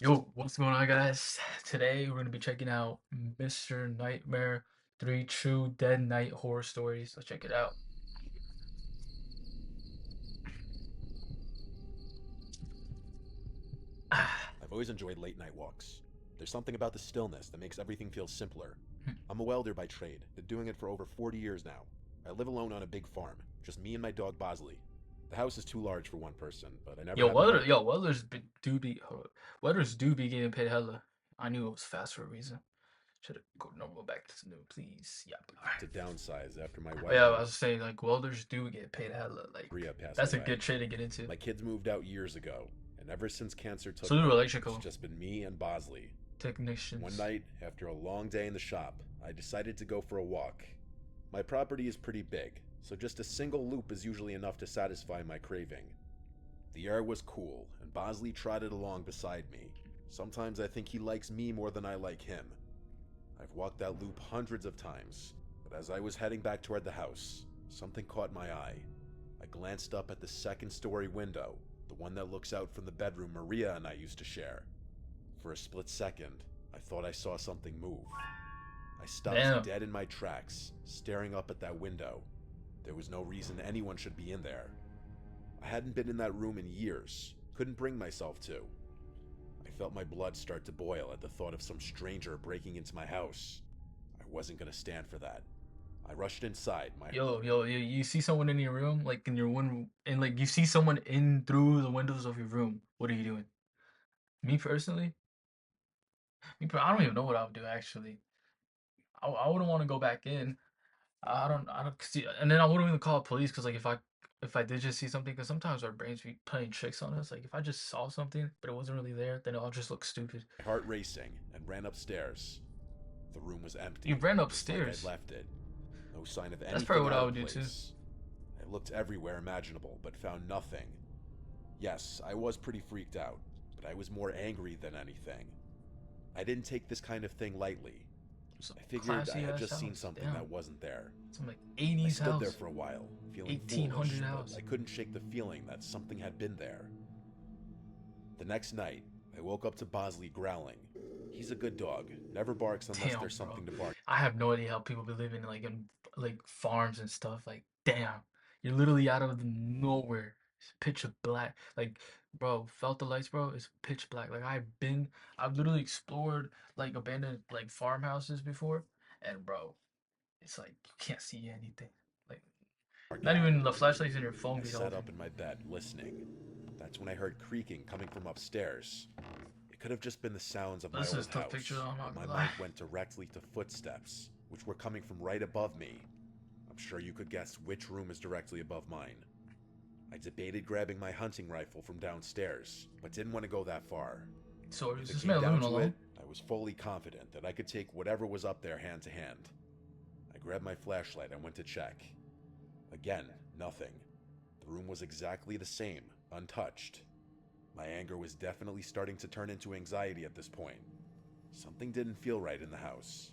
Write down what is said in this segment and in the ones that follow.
Yo, what's going on, guys? Today we're gonna be checking out Mr. Nightmare 3 True Dead Night Horror Stories. Let's check it out. I've always enjoyed late night walks. There's something about the stillness that makes everything feel simpler. I'm a welder by trade, been doing it for over 40 years now. I live alone on a big farm, just me and my dog Bosley. The house is too large for one person, but I never Yo, had the weather, heart. yo, weathers do be getting paid hella. I knew it was fast for a reason. Should go normal back to new, please. Yep. To downsize after my But wife yeah, I was saying like welders do get paid hella. Like Maria passed that's a away. good trade to get into. My kids moved out years ago, and ever since cancer So took do me, it's electrical just been me and Bosley. One technicians. night, after a long day in the shop, I decided to go for a walk. My property is pretty big, so just a single loop is usually enough to satisfy my craving. The air was cool, and Bosley trotted along beside me. Sometimes I think he likes me more than I like him. I've walked that loop hundreds of times, but as I was heading back toward the house, something caught my eye. I glanced up at the second-story window, the one that looks out from the bedroom Maria and I used to share. For a split second, I thought I saw something move. I stopped Damn. dead in my tracks, staring up at that window. There was no reason anyone should be in there. I hadn't been in that room in years, couldn't bring myself to. I felt my blood start to boil at the thought of some stranger breaking into my house. I wasn't gonna stand for that. I rushed inside, my You see someone in your room, like in your one, and like you see someone in through the windows of your room. What are you doing? Me personally, I don't even know what I would do actually. I wouldn't want to go back in. I don't see, and then I wouldn't even call police because like if I did just see something, because sometimes our brains be playing tricks on us. Like if I just saw something but it wasn't really there, then I'll just look stupid. heart racing, and ran upstairs. The room was You empty, ran just like I'd upstairs. left it. No sign of That's probably anything what out I of would do too. place. I looked everywhere imaginable, but found nothing. Yes, I was pretty freaked out, but I was more angry than anything. I didn't take this kind of thing lightly. Some I figured I classy had ass just seen house. something Damn, that wasn't there. some like I 80s stood there house, for a while, feeling foolish, 1800 but house. I couldn't shake the feeling that something had been there. The next night, I woke up to Bosley growling. He's a good dog, never barks unless Damn, there's bro. something to bark I have no idea how people be living in like farms and stuff. Like, damn, you're literally out of the nowhere. It's pitch black. Like, bro, felt the lights, bro. It's pitch black. Like I've literally explored like abandoned like farmhouses before, and bro, it's like you can't see anything. Like, not barking. even the flashlights in your phone I be sat helping. up in my bed, listening. That's when I heard creaking coming from upstairs. It could have just been the sounds of my This is old a tough picture. house, I'm but not my gonna lie. mind went directly to footsteps, which were coming from right above me. I'm sure you could guess which room is directly above mine. I debated grabbing my hunting rifle from downstairs, but didn't want to go that far. So If is it this came man down living to alone? it, I was fully confident that I could take whatever was up there hand to hand. I grabbed my flashlight and went to check. Again, nothing. The room was exactly the same, untouched. My anger was definitely starting to turn into anxiety at this point. Something didn't feel right in the house.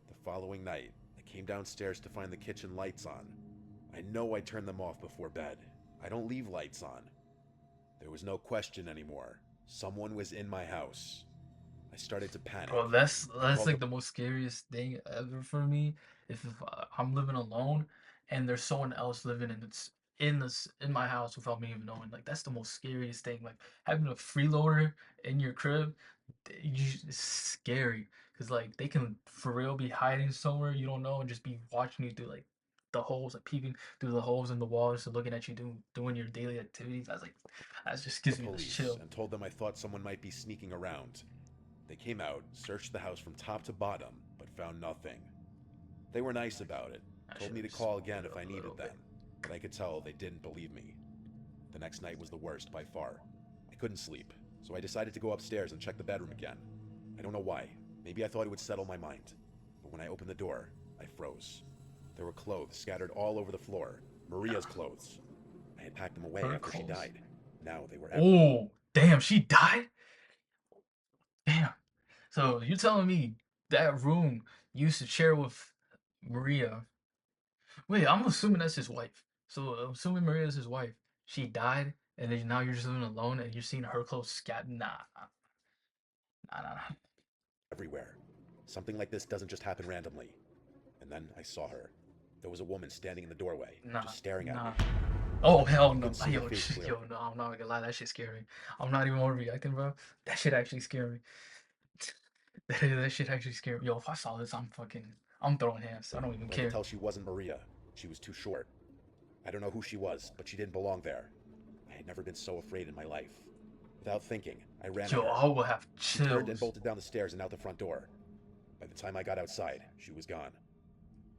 The following night, I came downstairs to find the kitchen lights on. I know I turned them off before bed. I don't leave lights on. There was no question anymore. Someone was in my house. I started to Bro, panic. I that's called like the the most scariest thing ever for me. If I'm living alone and there's someone else living in my house without me even knowing, like that's the most scariest thing. Like having a freeloader in your crib, it's scary because like they can for real be hiding somewhere you don't know and just be watching you through like the holes, like peeping through the holes in the walls, and looking at you doing your daily activities. That's like that just gives me the police chill. and told them I thought someone might be sneaking around. They came out, searched the house from top to bottom, but found nothing. They were nice about it, I told should me to have call smoked again it if I a needed little them, bit. but I could tell they didn't believe me. The next night was the worst by far. I couldn't sleep, so I decided to go upstairs and check the bedroom again. I don't know why. Maybe I thought it would settle my mind. But when I opened the door, I froze. There were clothes scattered all over the floor. Maria's clothes. I had packed them away Her after she clothes. died. Now they were everywhere. Oh, damn, she died? Damn. So you're telling me that room used to share with Maria. Wait, I'm assuming that's his wife. So I'm assuming Maria is his wife. She died, and then now you're just living alone and you're seeing her clothes scattered. Nah. Nah, nah, nah. everywhere. Something like this doesn't just happen randomly. And then I saw her. There was a woman standing in the doorway, Nah, just staring at nah. me. Oh hell I no. couldn't see her Yo, face yo, clearly. no, I'm not gonna lie, that shit scared me. I'm not even overreacting, bro. That shit actually scared me. That shit actually scared me. Yo, if I saw this, I'm throwing hands. I don't even But I could care. tell she wasn't Maria. She was too short. I don't know who she was, but she didn't belong there. I had never been so afraid in my life. Without thinking, I ran at Yo, her. I will have She turned and chills. bolted down the stairs and out the front door. By the time I got outside, she was gone.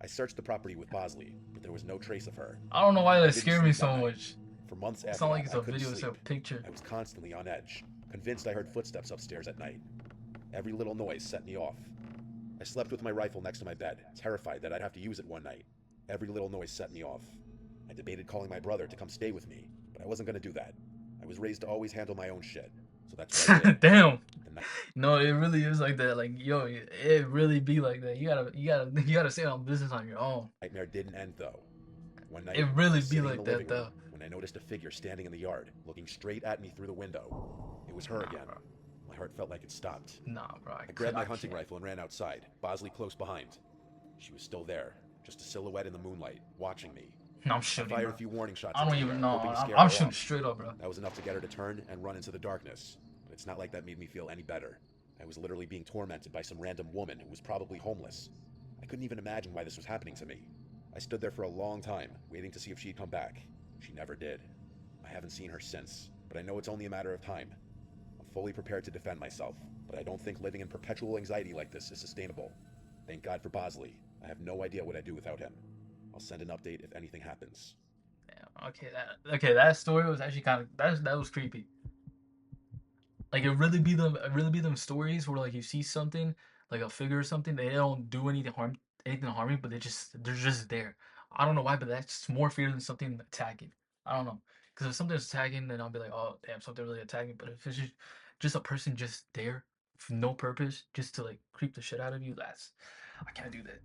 I searched the property with Bosley, but there was no trace of her. I don't know why I that didn't scared me sleep that so night. much. For months It's after not like that, it's I a couldn't video, it's a sleep. picture. I was constantly on edge, convinced I heard footsteps upstairs at night. Every little noise set me off. I slept with my rifle next to my bed, terrified that I'd have to use it one night. Every little noise set me off. I debated calling my brother to come stay with me, but I wasn't going to do that. I was raised to always handle my own shit, so that's what I did. Damn. The No, it really is like that. Like, yo, it really be like that. You gotta stay on business on your own. nightmare didn't end though. One night, It I really was be sitting in the like that living room though. when I noticed a figure standing in the yard, looking straight at me through the window. It was her Nah, again. bro. My heart felt like it stopped. Nah, bro. I grabbed my I hunting can't. rifle and ran outside, Bosley close behind. She was still there, just a silhouette in the moonlight, watching me. No, I'm I shooting, fired bro. a few warning shots I into don't the even air, know. hoping to scare I'm her shooting off. straight up, bro. That was enough to get her to turn and run into the darkness, but it's not like that made me feel any better. I was literally being tormented by some random woman who was probably homeless. I couldn't even imagine why this was happening to me. I stood there for a long time, waiting to see if she'd come back. She never did. I haven't seen her since, but I know it's only a matter of time. I'm fully prepared to defend myself, but I don't think living in perpetual anxiety like this is sustainable. Thank God for Bosley. I have no idea what I'd do without him. I'll send an update if anything happens. Damn. Okay, that story was actually kind of that was creepy. Like it really be them stories where like you see something like a figure or something, they don't do anything harming, but they're just there. I don't know why, but that's more fear than something attacking. I don't know, because if something's attacking, then I'll be like, oh damn, something really attacking. But if it's just a person just there for no purpose, just to like creep the shit out of you, I can't do that.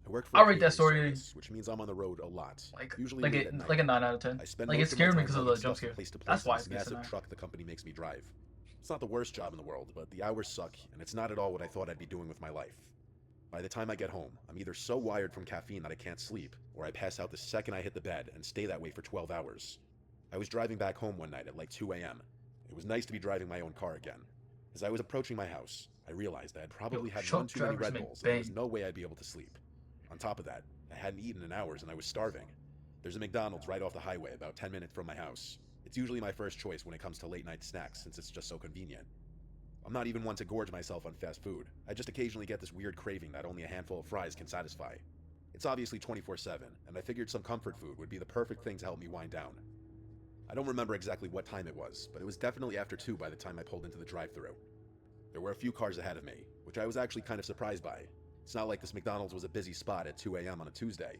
I work for a I'll rate that catering story service, which means I'm on the road a lot, like usually like late a at night. like a 9 out of 10. I spend Like it most of my scared me time because of lugging the jump stuff from scare. place to place That's in why this it's good to massive know. truck the company makes me drive. It's not the worst job in the world, but the hours suck, and it's not at all what I thought I'd be doing with my life. By the time I get home, I'm either so wired from caffeine that I can't sleep, or I pass out the second I hit the bed and stay that way for 12 hours. I was driving back home one night at like 2 a.m. It was nice to be driving my own car again. As I was approaching my house, I realized I had Yo, probably had one truck too many drivers Red make Bulls, and there was bang. no way I'd be able to sleep. On top of that, I hadn't eaten in hours and I was starving. There's a McDonald's right off the highway about 10 minutes from my house. It's usually my first choice when it comes to late night snacks since it's just so convenient. I'm not even one to gorge myself on fast food. I just occasionally get this weird craving that only a handful of fries can satisfy. It's obviously 24/7, and I figured some comfort food would be the perfect thing to help me wind down. I don't remember exactly what time it was, but it was definitely after 2 by the time I pulled into the drive-thru. There were a few cars ahead of me, which I was actually kind of surprised by. It's not like this McDonald's was a busy spot at 2 a.m. on a Tuesday.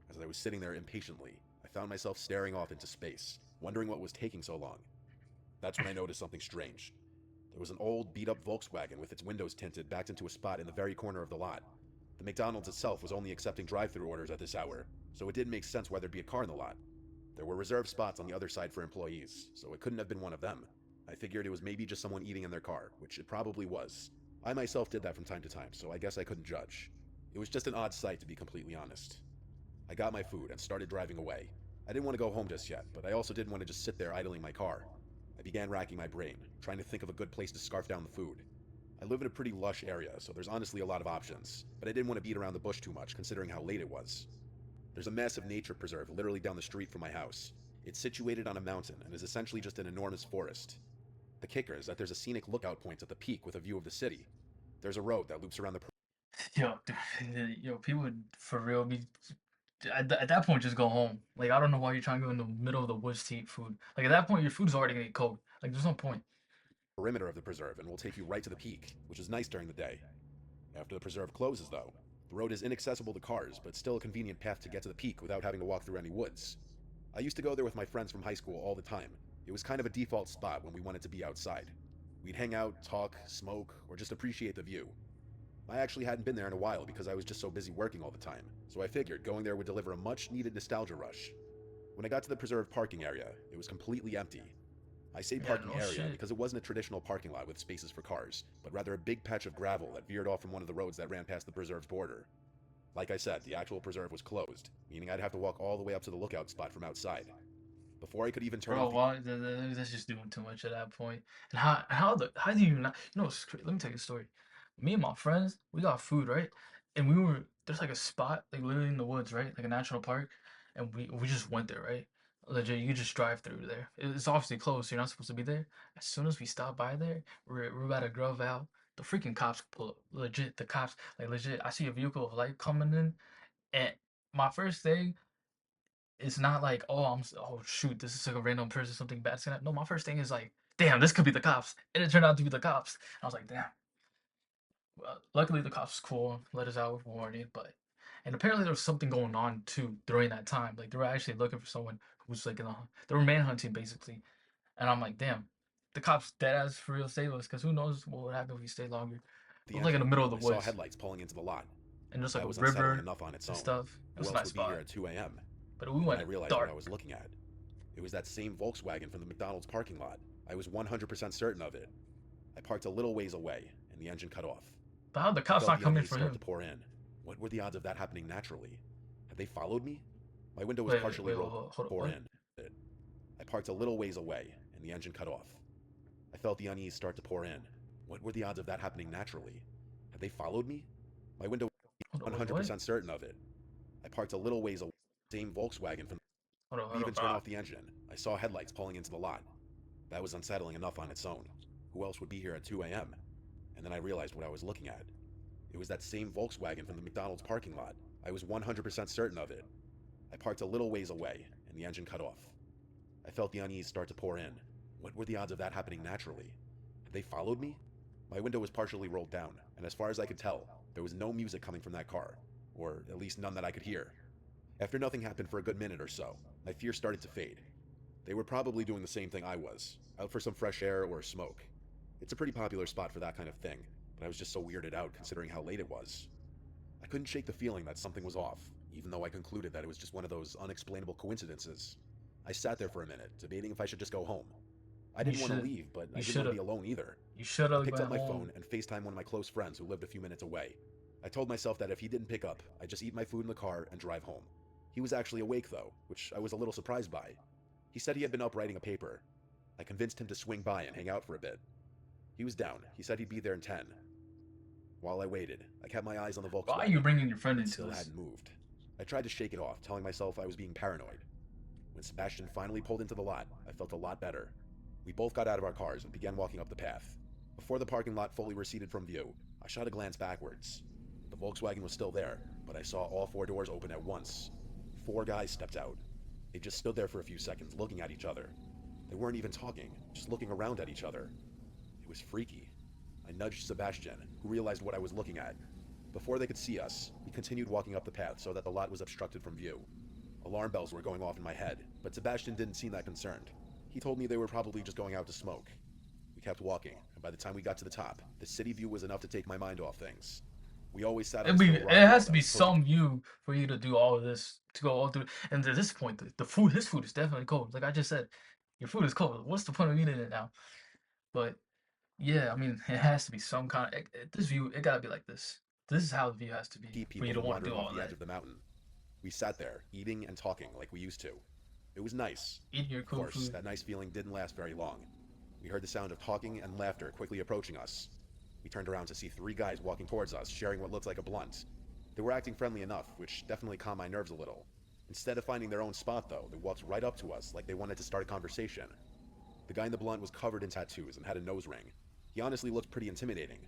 As I was sitting there impatiently, I found myself staring off into space, wondering what was taking so long. That's when I noticed something strange. There was an old, beat-up Volkswagen with its windows tinted backed into a spot in the very corner of the lot. The McDonald's itself was only accepting drive-thru orders at this hour, so it didn't make sense why there'd be a car in the lot. There were reserved spots on the other side for employees, so it couldn't have been one of them. I figured it was maybe just someone eating in their car, which it probably was. I myself did that from time to time, so I guess I couldn't judge. It was just an odd sight, to be completely honest. I got my food and started driving away. I didn't want to go home just yet, but I also didn't want to just sit there idling my car. I began racking my brain, trying to think of a good place to scarf down the food. I live in a pretty lush area, so there's honestly a lot of options, but I didn't want to beat around the bush too much considering how late it was. There's a massive nature preserve literally down the street from my house. It's situated on a mountain and is essentially just an enormous forest. The kicker is that there's a scenic lookout point at the peak with a view of the city. There's a road that loops around the Yo, dude, yo, people would for real be at that point just go home. Like I don't know why you're trying to go in the middle of the woods to eat food. Like at that point, your food's already gonna get cold. Like there's no point. perimeter of the preserve and will take you right to the peak, which is nice during the day. After the preserve closes, though, the road is inaccessible to cars, but still a convenient path to get to the peak without having to walk through any woods. I used to go there with my friends from high school all the time. It was kind of a default spot when we wanted to be outside. We'd hang out, talk, smoke, or just appreciate the view. I actually hadn't been there in a while because I was just so busy working all the time, so I figured going there would deliver a much needed nostalgia rush. When I got to the preserve parking area, it was completely empty. I say Yeah, parking no area shit. because it wasn't a traditional parking lot with spaces for cars, but rather a big patch of gravel that veered off from one of the roads that ran past the preserve's border. Like I said, the actual preserve was closed, meaning I'd have to walk all the way up to the lookout spot from outside. Before I could even turn Bro, off the why? That's just doing too much at that point. And how do you not? Let me tell you a story. Me and my friends, we got food, right? And there's like a spot, like literally in the woods, right? Like a national park, and we just went there, right? Legit, you just drive through there. It's obviously closed, so you're not supposed to be there. As soon as we stop by there, we're about to grub out. The freaking cops pull up. Legit, the cops, like legit. I see a vehicle of light coming in, and my first thing, it's not like, oh, oh shoot, this is like a random person, something bad's gonna. No, my first thing is like, damn, this could be the cops, and it turned out to be the cops. I was like, damn. Well, luckily the cops was cool, let us out with warning, but and apparently there was something going on too during that time. Like they were actually looking for someone who was like they were manhunting basically, and I'm like, damn, the cops dead ass for real save us, because who knows what would happen if we stay longer. It was like in the engine. middle of the I saw woods, headlights pulling into the lot. and there's like That a was unsettling river enough on its and own. stuff. It Who was a else nice would be here spot, at 2 a.m.? but we And then I went realized what I was dark. looking at. It was that same Volkswagen from the McDonald's parking lot. I was 100% certain of it. I parked a little ways away, and the engine cut off. But how the I cops felt not the coming unease for start to him? pour in. What were the odds of that happening naturally? Had they followed me? My window was Wait, wait, partially wait, rolled hold up, pour what? in. I parked a little ways away, and the engine cut off. I felt the unease start to pour in. What were the odds of that happening naturally? Had they followed me? My window Hold up, was wait, what? 100% certain of it. I parked a little ways away. Same Volkswagen from Hold even up, turn ah. off the engine. I saw headlights pulling into the lot. That was unsettling enough on its own. Who else would be here at 2 a.m.? And then I realized what I was looking at. It was that same Volkswagen from the McDonald's parking lot. I was 100% certain of it. I parked a little ways away, and the engine cut off. I felt the unease start to pour in. What were the odds of that happening naturally? Had they followed me? My window was partially rolled down, and as far as I could tell, there was no music coming from that car, or at least none that I could hear. After nothing happened for a good minute or so, my fear started to fade. They were probably doing the same thing I was, out for some fresh air or smoke. It's a pretty popular spot for that kind of thing, but I was just so weirded out considering how late it was. I couldn't shake the feeling that something was off, even though I concluded that it was just one of those unexplainable coincidences. I sat there for a minute, debating if I should just go home. I You didn't want to should. leave, but I You didn't should want to have. be alone either. You should I have picked went up my home. phone and FaceTimed one of my close friends who lived a few minutes away. I told myself that if he didn't pick up, I'd just eat my food in the car and drive home. He was actually awake though, which I was a little surprised by. He said he had been up writing a paper. I convinced him to swing by and hang out for a bit. He was down. He said he'd be there in 10. While I waited, I kept my eyes on the Why are you Volkswagen. bringing your friend It into still this? hadn't moved. I tried to shake it off, telling myself I was being paranoid. When Sebastian finally pulled into the lot, I felt a lot better. We both got out of our cars and began walking up the path. Before the parking lot fully receded from view, I shot a glance backwards. The Volkswagen was still there, but I saw all four doors open at once. Four guys stepped out. They just stood there for a few seconds, looking at each other. They weren't even talking, just looking around at each other. It was freaky. I nudged Sebastian, who realized what I was looking at. Before they could see us, we continued walking up the path so that the lot was obstructed from view. Alarm bells were going off in my head, but Sebastian didn't seem that concerned. He told me they were probably just going out to smoke. We kept walking, and by the time we got to the top, the city view was enough to take my mind off things. We always sat on It this be little it rock wall has to that be was perfect. some you for you to do all of this to go all through. And at this point, the food, his food is definitely cold. Like I just said, your food is cold. What's the point of eating it now? But yeah, I mean, it has to be some kind of this view. It gotta be like this. This is how the view has to be Keep for you people to from want to do wandering off all of the edge that. of the mountain. We sat there, eating and talking like we used to. It was nice. Eating your Of cool course, food. that nice feeling didn't last very long. We heard the sound of talking and laughter quickly approaching us. We turned around to see three guys walking towards us, sharing what looked like a blunt. They were acting friendly enough, which definitely calmed my nerves a little. Instead of finding their own spot, though, they walked right up to us like they wanted to start a conversation. The guy in the blunt was covered in tattoos and had a nose ring. He honestly looked pretty intimidating.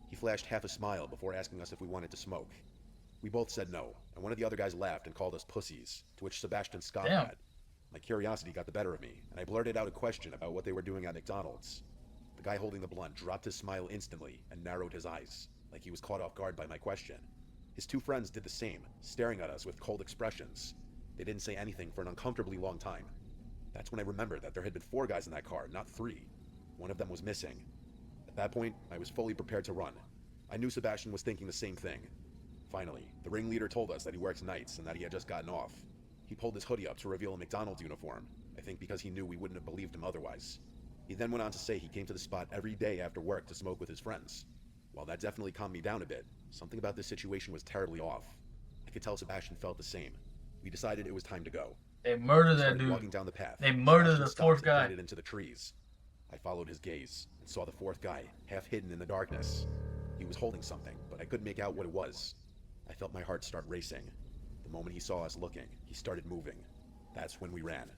He flashed half a smile before asking us if we wanted to smoke. We both said no, and one of the other guys laughed and called us pussies, to which Sebastian scoffed Damn. at. My curiosity got the better of me, and I blurted out a question about what they were doing at McDonald's. The guy holding the blunt dropped his smile instantly and narrowed his eyes, like he was caught off guard by my question. His two friends did the same, staring at us with cold expressions. They didn't say anything for an uncomfortably long time. That's when I remembered that there had been four guys in that car, not three. One of them was missing. At that point, I was fully prepared to run. I knew Sebastian was thinking the same thing. Finally, the ringleader told us that he works nights and that he had just gotten off. He pulled his hoodie up to reveal a McDonald's uniform, I think because he knew we wouldn't have believed him otherwise. He then went on to say he came to the spot every day after work to smoke with his friends. While that definitely calmed me down a bit, something about this situation was terribly off. I could tell Sebastian felt the same. We decided it was time to go. They We murdered that started dude. walking down the path. They murdered Sebastian the stopped fourth and guy. pointed into the trees. I followed his gaze and saw the fourth guy, half hidden in the darkness. He was holding something, but I couldn't make out what it was. I felt my heart start racing. The moment he saw us looking, he started moving. That's when we ran.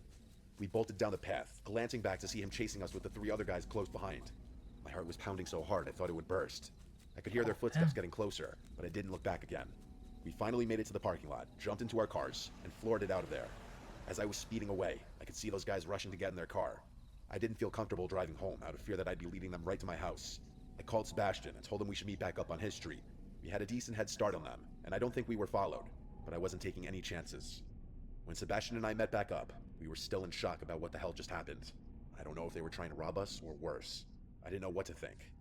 We bolted down the path, glancing back to see him chasing us with the 3 other guys close behind. My heart was pounding so hard I thought it would burst. I could hear their footsteps getting closer, but I didn't look back again. We finally made it to the parking lot, jumped into our cars, and floored it out of there. As I was speeding away, I could see those guys rushing to get in their car. I didn't feel comfortable driving home out of fear that I'd be leading them right to my house. I called Sebastian and told him we should meet back up on his street. We had a decent head start on them, and I don't think we were followed, but I wasn't taking any chances. When Sebastian and I met back up, we were still in shock about what the hell just happened. I don't know if they were trying to rob us or worse. I didn't know what to think.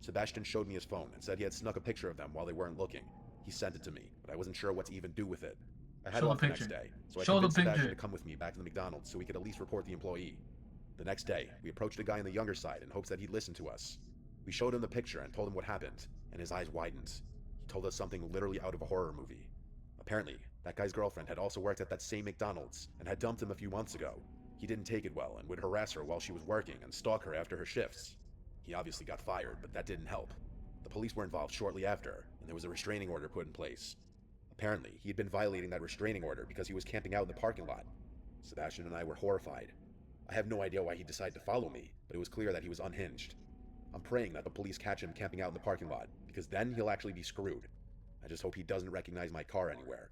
Sebastian showed me his phone and said he had snuck a picture of them while they weren't looking. He sent it to me, but I wasn't sure what to even do with it. I had Show the off the next picture. day, so I Show the convinced Sebastian picture. to come with me back to the McDonald's so we could at least report the employee. The next day, we approached a guy on the younger side in hopes that he'd listen to us. We showed him the picture and told him what happened, and his eyes widened. He told us something literally out of a horror movie. Apparently, that guy's girlfriend had also worked at that same McDonald's and had dumped him a few months ago. He didn't take it well and would harass her while she was working and stalk her after her shifts. He obviously got fired, but that didn't help. The police were involved shortly after, and there was a restraining order put in place. Apparently, he had been violating that restraining order because he was camping out in the parking lot. Sebastian and I were horrified. I have no idea why he decided to follow me, but it was clear that he was unhinged. I'm praying that the police catch him camping out in the parking lot, because then he'll actually be screwed. I just hope he doesn't recognize my car anywhere.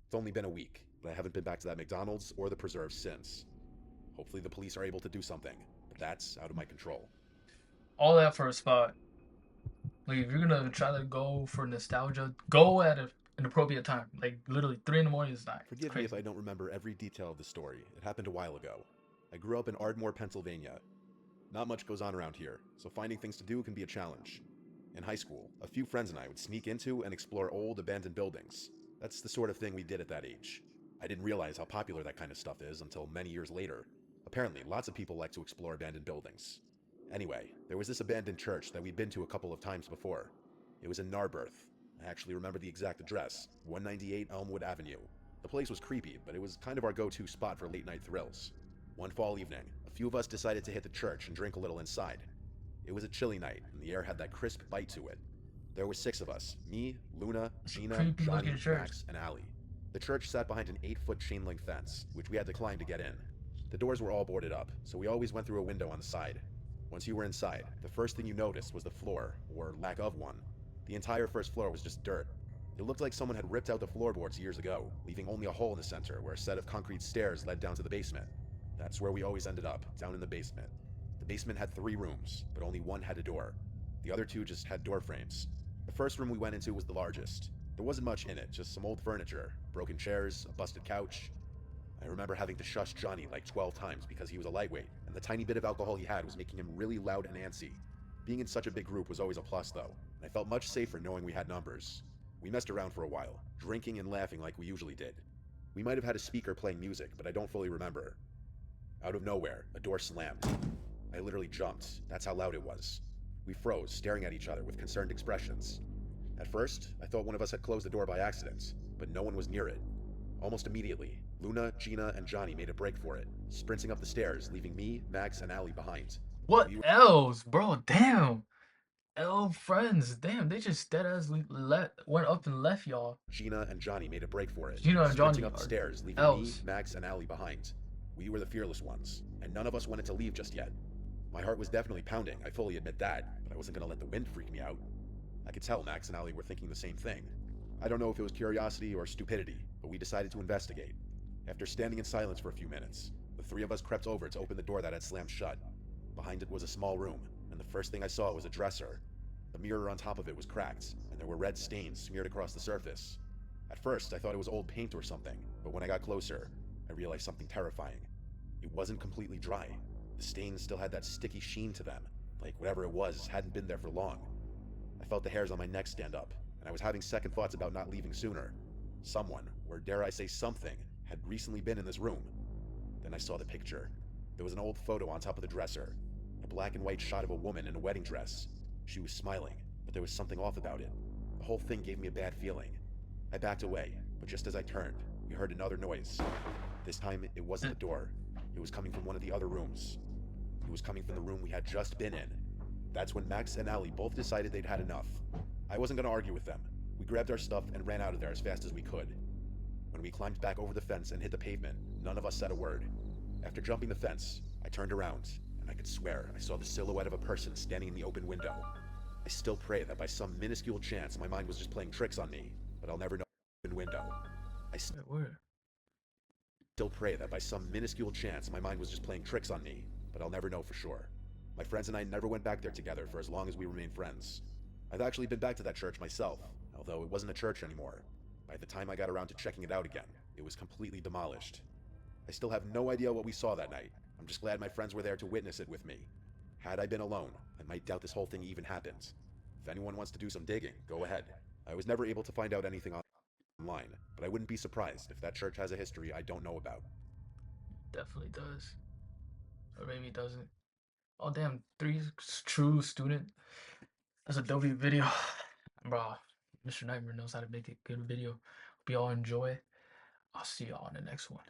It's only been a week, but I haven't been back to that McDonald's or the preserve since. Hopefully the police are able to do something, but that's out of my control. All that for a spot. Like if you're gonna try to go for nostalgia, go at an appropriate time. Like literally 3 in the morning is not. It's Forgive me if crazy. I don't remember every detail of the story. It happened a while ago. I grew up in Ardmore, Pennsylvania. Not much goes on around here, so finding things to do can be a challenge. In high school, a few friends and I would sneak into and explore old, abandoned buildings. That's the sort of thing we did at that age. I didn't realize how popular that kind of stuff is until many years later. Apparently, lots of people like to explore abandoned buildings. Anyway, there was this abandoned church that we'd been to a couple of times before. It was in Narberth. I actually remember the exact address, 198 Elmwood Avenue. The place was creepy, but it was kind of our go-to spot for late-night thrills. One fall evening, a few of us decided to hit the church and drink a little inside. It was a chilly night, and the air had that crisp bite to it. There were 6 of us, me, Luna, It's a Gina, creepy Johnny, looking church. Max, and Allie. The church sat behind an 8-foot chain-link fence, which we had to climb to get in. The doors were all boarded up, so we always went through a window on the side. Once you were inside, the first thing you noticed was the floor, or lack of one. The entire first floor was just dirt. It looked like someone had ripped out the floorboards years ago, leaving only a hole in the center where a set of concrete stairs led down to the basement. That's where we always ended up, down in the basement. The basement had 3 rooms, but only one had a door. The other 2 just had door frames. The first room we went into was the largest. There wasn't much in it, just some old furniture, broken chairs, a busted couch. I remember having to shush Johnny like 12 times because he was a lightweight, and the tiny bit of alcohol he had was making him really loud and antsy. Being in such a big group was always a plus though, and I felt much safer knowing we had numbers. We messed around for a while, drinking and laughing like we usually did. We might have had a speaker playing music, but I don't fully remember. Out of nowhere, a door slammed. I literally jumped, that's how loud it was. We froze, staring at each other with concerned expressions. At first, I thought one of us had closed the door by accident, but no one was near it. Almost immediately, Luna, Gina, and Johnny made a break for it, sprinting up the stairs, leaving me, Max, and Allie behind. What We were else, bro? Damn. L friends. Damn, they just dead as went up and left y'all. Gina and Johnny made a break for it, Gina and sprinting Johnny up the are stairs, leaving me, L's. Max, and Allie behind. We were the fearless ones, and none of us wanted to leave just yet. My heart was definitely pounding, I fully admit that, but I wasn't gonna let the wind freak me out. I could tell Max and Allie were thinking the same thing. I don't know if it was curiosity or stupidity, but we decided to investigate. After standing in silence for a few minutes, the 3 of us crept over to open the door that had slammed shut. Behind it was a small room, and the first thing I saw was a dresser. The mirror on top of it was cracked, and there were red stains smeared across the surface. At first, I thought it was old paint or something, but when I got closer, I realized something terrifying. It wasn't completely dry. The stains still had that sticky sheen to them, like whatever it was hadn't been there for long. I felt the hairs on my neck stand up, and I was having second thoughts about not leaving sooner. Someone, or dare I say something, had recently been in this room. Then I saw the picture. There was an old photo on top of the dresser. a black and white shot of a woman in a wedding dress. She was smiling, but there was something off about it. The whole thing gave me a bad feeling. I backed away, but just as I turned, we heard another noise. This time, it wasn't the door. It was coming from one of the other rooms. It was coming from the room we had just been in. That's when Max and Allie both decided they'd had enough. I wasn't going to argue with them. We grabbed our stuff and ran out of there as fast as we could. When we climbed back over the fence and hit the pavement, none of us said a word. After jumping the fence, I turned around, and I could swear I saw the silhouette of a person standing in the open window. I still pray that by some minuscule chance my mind was just playing tricks on me, but I'll never know the open window. I Wait, where? still pray that by some minuscule chance my mind was just playing tricks on me, but I'll never know for sure. My friends and I never went back there together for as long as we remained friends. I've actually been back to that church myself, although it wasn't a church anymore. By the time I got around to checking it out again, it was completely demolished. I still have no idea what we saw that night. I'm just glad my friends were there to witness it with me. Had I been alone, I might doubt this whole thing even happened. If anyone wants to do some digging, go ahead. I was never able to find out anything online, but I wouldn't be surprised if that church has a history I don't know about. Definitely does. Or maybe it doesn't. Oh damn, three true student. That's a dope video. Bro, Mr. Nightmare knows how to make a good video. Hope y'all enjoy. I'll see y'all on the next one.